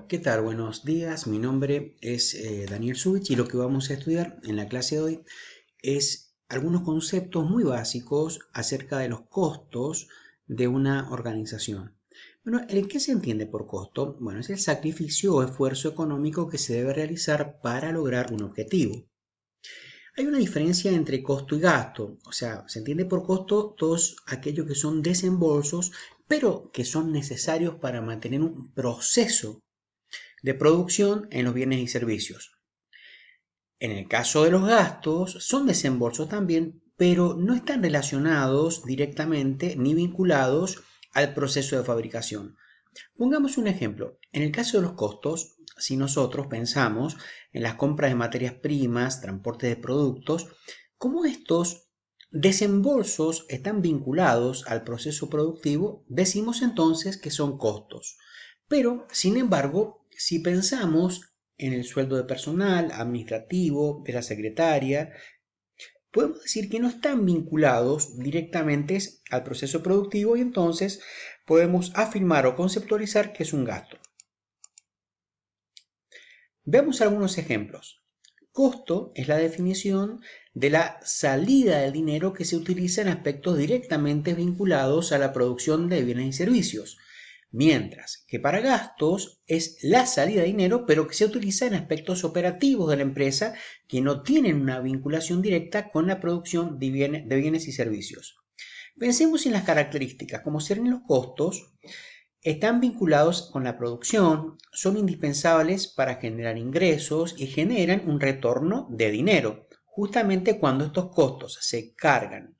¿Qué tal? Buenos días, mi nombre es Daniel Subich y lo que vamos a estudiar en la clase de hoy es algunos conceptos muy básicos acerca de los costos de una organización. Bueno, ¿el qué se entiende por costo? Bueno, es el sacrificio o esfuerzo económico que se debe realizar para lograr un objetivo. Hay una diferencia entre costo y gasto, o sea, se entiende por costo todos aquellos que son desembolsos, pero que son necesarios para mantener un proceso de producción en los bienes y servicios. En el caso de los gastos, son desembolsos también, pero no están relacionados directamente ni vinculados al proceso de fabricación. Pongamos un ejemplo. En el caso de los costos, si nosotros pensamos en las compras de materias primas, transporte de productos, como estos desembolsos están vinculados al proceso productivo, decimos entonces que son costos. Pero, sin embargo, si pensamos en el sueldo de personal, administrativo, de la secretaria, podemos decir que no están vinculados directamente al proceso productivo y entonces podemos afirmar o conceptualizar que es un gasto. Veamos algunos ejemplos. Costo es la definición de la salida del dinero que se utiliza en aspectos directamente vinculados a la producción de bienes y servicios, mientras que para gastos es la salida de dinero pero que se utiliza en aspectos operativos de la empresa que no tienen una vinculación directa con la producción de bienes y servicios. Pensemos en las características, como serán los costos. Están vinculados con la producción, son indispensables para generar ingresos y generan un retorno de dinero, justamente cuando estos costos se cargan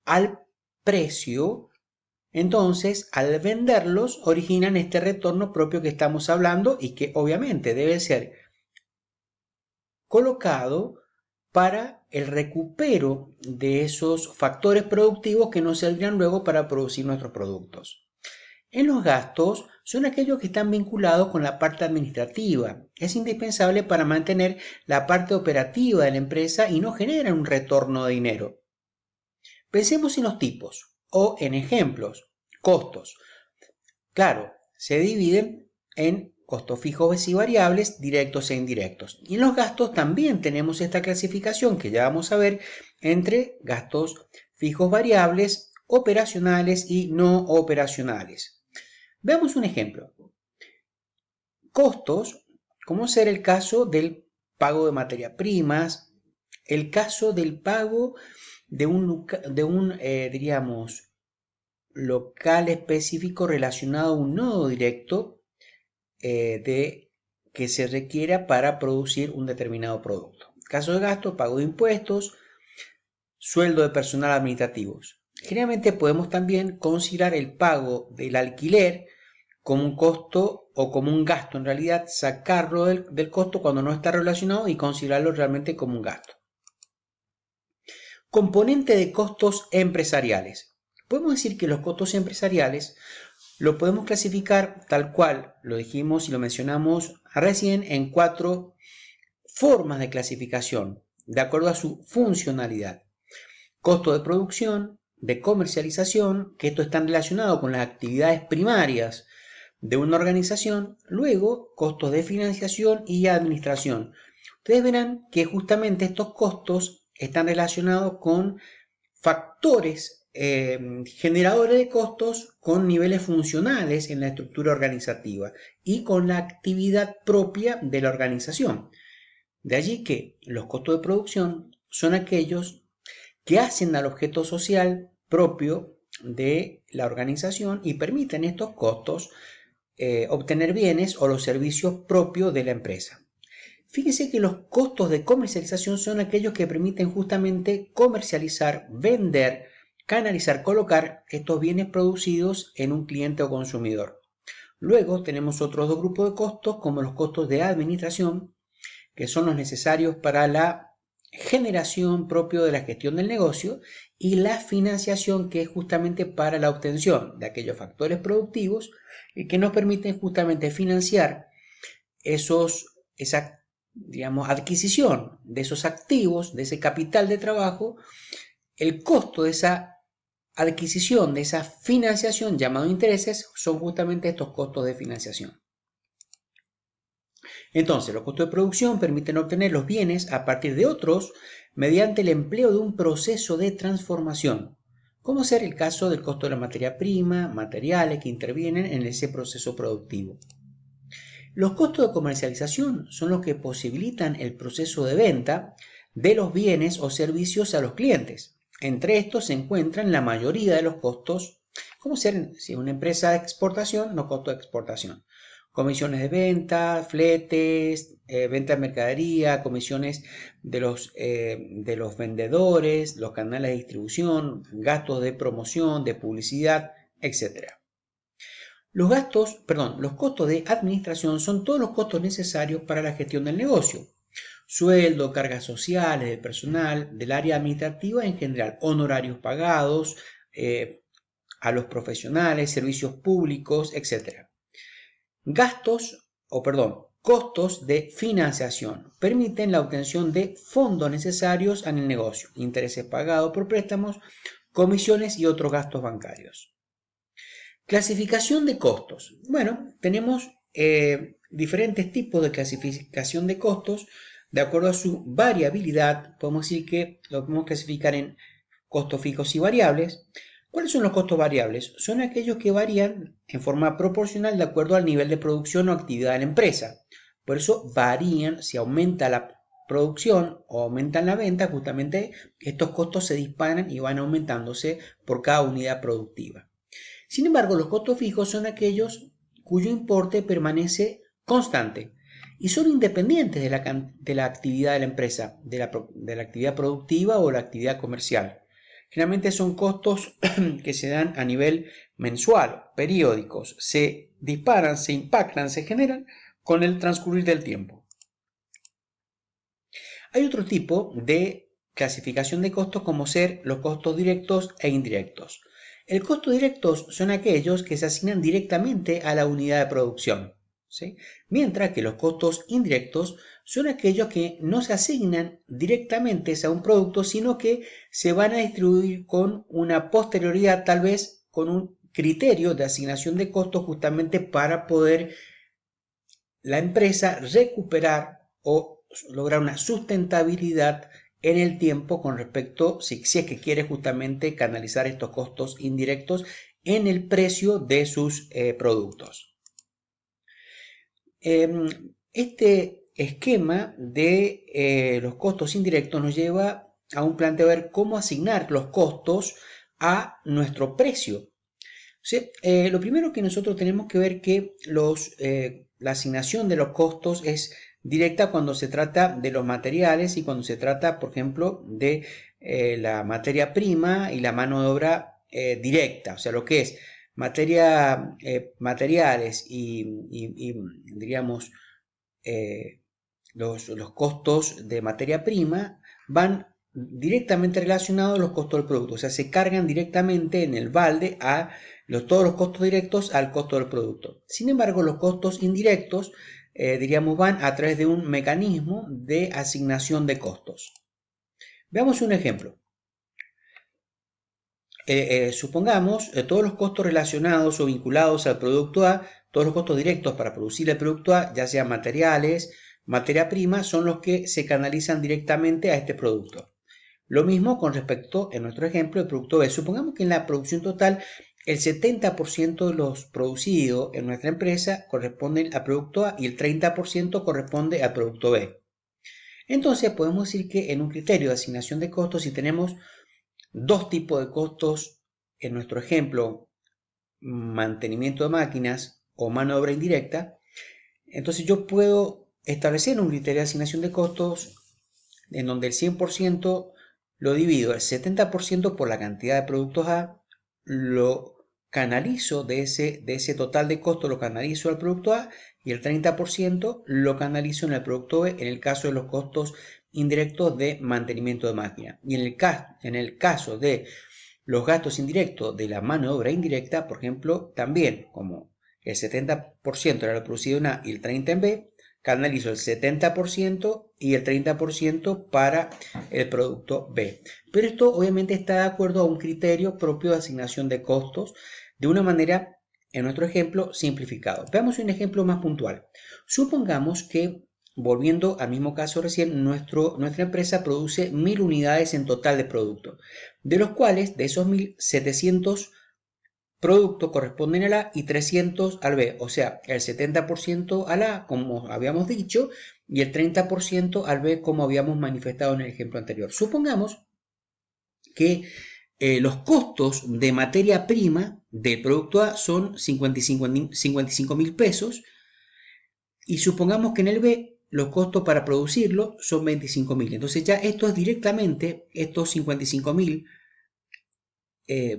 al precio. Entonces, al venderlos, originan este retorno propio que estamos hablando y que obviamente debe ser colocado para el recupero de esos factores productivos que nos servirán luego para producir nuestros productos. En los gastos son aquellos que están vinculados con la parte administrativa. Es indispensable para mantener la parte operativa de la empresa y no generan un retorno de dinero. Pensemos en los tipos o en ejemplos. Costos. Claro, se dividen en costos fijos y variables, directos e indirectos. Y en los gastos también tenemos esta clasificación que ya vamos a ver entre gastos fijos variables, operacionales y no operacionales. Veamos un ejemplo. Costos, como ser el caso del pago de materias primas, el caso del pago de un diríamos, local específico relacionado a un nodo directo que se requiera para producir un determinado producto. Caso de gasto, pago de impuestos, sueldo de personal administrativos. Generalmente podemos también considerar el pago del alquiler como un costo o como un gasto, en realidad sacarlo del costo cuando no está relacionado y considerarlo realmente como un gasto. Componente de costos empresariales. Podemos decir que los costos empresariales lo podemos clasificar tal cual lo dijimos y lo mencionamos recién en 4 formas de clasificación, de acuerdo a su funcionalidad. Costo de producción, de comercialización, que esto está relacionado con las actividades primarias de una organización, luego costos de financiación y administración. Ustedes verán que justamente estos costos están relacionados con factores generadores de costos con niveles funcionales en la estructura organizativa y con la actividad propia de la organización. De allí que los costos de producción son aquellos que hacen al objeto social propio de la organización y permiten estos costos obtener bienes o los servicios propios de la empresa. Fíjese que los costos de comercialización son aquellos que permiten justamente comercializar, vender, canalizar, colocar estos bienes producidos en un cliente o consumidor. Luego tenemos otros 2 grupos de costos como los costos de administración, que son los necesarios para la generación propio de la gestión del negocio, y la financiación, que es justamente para la obtención de aquellos factores productivos y que nos permiten justamente financiar esa adquisición de esos activos, de ese capital de trabajo, el costo de esa adquisición de esa financiación llamado intereses son justamente estos costos de financiación. Entonces, los costos de producción permiten obtener los bienes a partir de otros mediante el empleo de un proceso de transformación, como ser el caso del costo de la materia prima, materiales que intervienen en ese proceso productivo. Los costos de comercialización son los que posibilitan el proceso de venta de los bienes o servicios a los clientes. Entre estos se encuentran la mayoría de los costos, como ser si una empresa de exportación, los costos de exportación. Comisiones de venta, fletes, venta de mercadería, comisiones de los vendedores, los canales de distribución, gastos de promoción, de publicidad, etc. Los costos de administración son todos los costos necesarios para la gestión del negocio. Sueldo, cargas sociales del personal, del área administrativa en general, honorarios pagados a los profesionales, servicios públicos, etc. Costos de financiación. Permiten la obtención de fondos necesarios en el negocio, intereses pagados por préstamos, comisiones y otros gastos bancarios. Clasificación de costos. Bueno, tenemos diferentes tipos de clasificación de costos. De acuerdo a su variabilidad, podemos decir que lo podemos clasificar en costos fijos y variables. ¿Cuáles son los costos variables? Son aquellos que varían en forma proporcional de acuerdo al nivel de producción o actividad de la empresa. Por eso varían, si aumenta la producción o aumentan la venta, justamente estos costos se disparan y van aumentándose por cada unidad productiva. Sin embargo, los costos fijos son aquellos cuyo importe permanece constante y son independientes de la actividad de la empresa, de la actividad productiva o la actividad comercial. Generalmente son costos que se dan a nivel mensual, periódicos, se disparan, se impactan, se generan con el transcurrir del tiempo. Hay otro tipo de clasificación de costos como ser los costos directos e indirectos. El costo directos son aquellos que se asignan directamente a la unidad de producción, ¿sí? Mientras que los costos indirectos son aquellos que no se asignan directamente a un producto, sino que se van a distribuir con una posterioridad, tal vez con un criterio de asignación de costos justamente para poder la empresa recuperar o lograr una sustentabilidad en el tiempo con respecto, si es que quiere justamente canalizar estos costos indirectos en el precio de sus productos. Este esquema de los costos indirectos nos lleva a un planteo de ver cómo asignar los costos a nuestro precio. ¿Sí? Lo primero que nosotros tenemos que ver que la asignación de los costos es directa cuando se trata de los materiales y cuando se trata, por ejemplo, de la materia prima y la mano de obra directa, o sea, lo que es materiales y diríamos, los costos de materia prima van directamente relacionados a los costos del producto, o sea, se cargan directamente en el balde a todos los costos directos al costo del producto. Sin embargo, los costos indirectos, diríamos, van a través de un mecanismo de asignación de costos. Veamos un ejemplo. Supongamos todos los costos relacionados o vinculados al producto A, todos los costos directos para producir el producto A, ya sean materiales, materia prima, son los que se canalizan directamente a este producto. Lo mismo con respecto, en nuestro ejemplo, el producto B. Supongamos que en la producción total el 70% de los producidos en nuestra empresa corresponden al producto A y el 30% corresponde al producto B. Entonces podemos decir que en un criterio de asignación de costos, si tenemos dos tipos de costos, en nuestro ejemplo, mantenimiento de máquinas o mano de obra indirecta, entonces yo puedo establecer un criterio de asignación de costos en donde el 100% lo divido el 70% por la cantidad de productos A, lo canalizo de ese total de costo, lo canalizo al producto A y el 30% lo canalizo en el producto B en el caso de los costos indirectos de mantenimiento de máquina. Y en el caso de los gastos indirectos de la mano de obra indirecta, por ejemplo, también como el 70% era lo producido en A y el 30% en B, canalizo el 70% y el 30% para el producto B. Pero esto obviamente está de acuerdo a un criterio propio de asignación de costos de una manera, en nuestro ejemplo, simplificado. Veamos un ejemplo más puntual. Supongamos que, volviendo al mismo caso recién, nuestra empresa produce 1000 unidades en total de producto, de los cuales, de esos 1000, 700 productos corresponden al A y 300 al B, o sea, el 70% al A, como habíamos dicho, y el 30% al B, como habíamos manifestado en el ejemplo anterior. Supongamos que los costos de materia prima del producto A son 55.000 pesos, y supongamos que en el B los costos para producirlo son 25.000. Entonces ya esto es directamente, estos 55.000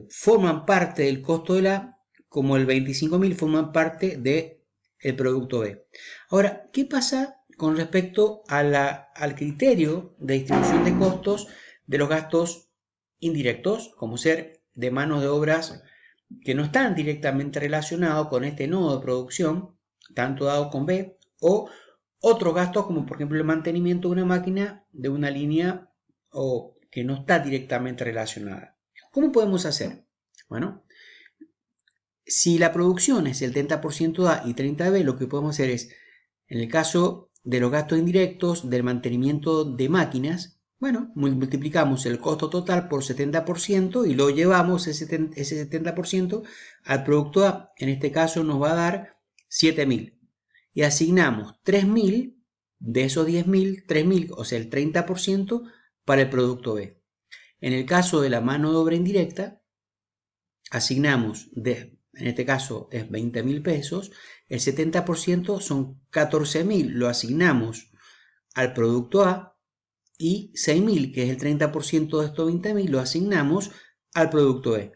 forman parte del costo de la, como el 25.000 forman parte del producto B. Ahora, ¿qué pasa con respecto al criterio de distribución de costos de los gastos indirectos, como ser de manos de obras que no están directamente relacionados con este nodo de producción, tanto dado con B, o otros gastos como por ejemplo el mantenimiento de una máquina, de una línea, o que no está directamente relacionada? ¿Cómo podemos hacer? Bueno, si la producción es el 30% A y 30% B, lo que podemos hacer es, en el caso de los gastos indirectos del mantenimiento de máquinas, bueno, multiplicamos el costo total por 70% y lo llevamos ese 70% al producto A. En este caso nos va a dar 7.000. Y asignamos 3.000 de esos 10.000, 3.000, o sea, el 30% para el producto B. En el caso de la mano de obra indirecta, asignamos, en este caso es 20.000 pesos, el 70% son 14.000, lo asignamos al producto A, y 6.000, que es el 30% de estos 20.000, lo asignamos al producto B.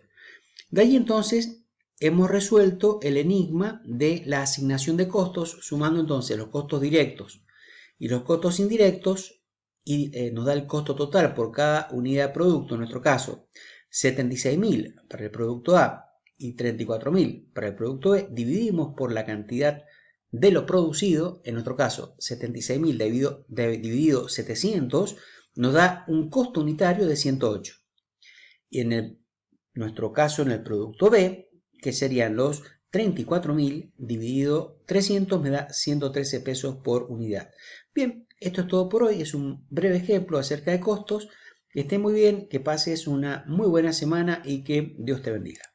De ahí entonces hemos resuelto el enigma de la asignación de costos, sumando entonces los costos directos y los costos indirectos, y nos da el costo total por cada unidad de producto, en nuestro caso 76.000 para el producto A y 34.000 para el producto B. Dividimos por la cantidad de lo producido, en nuestro caso 76.000 dividido 700, nos da un costo unitario de 108. Y en nuestro caso, en el producto B, que serían los 34.000 dividido 300, me da 113 pesos por unidad. Bien, esto es todo por hoy. Es un breve ejemplo acerca de costos. Que esté muy bien, que pases una muy buena semana y que Dios te bendiga.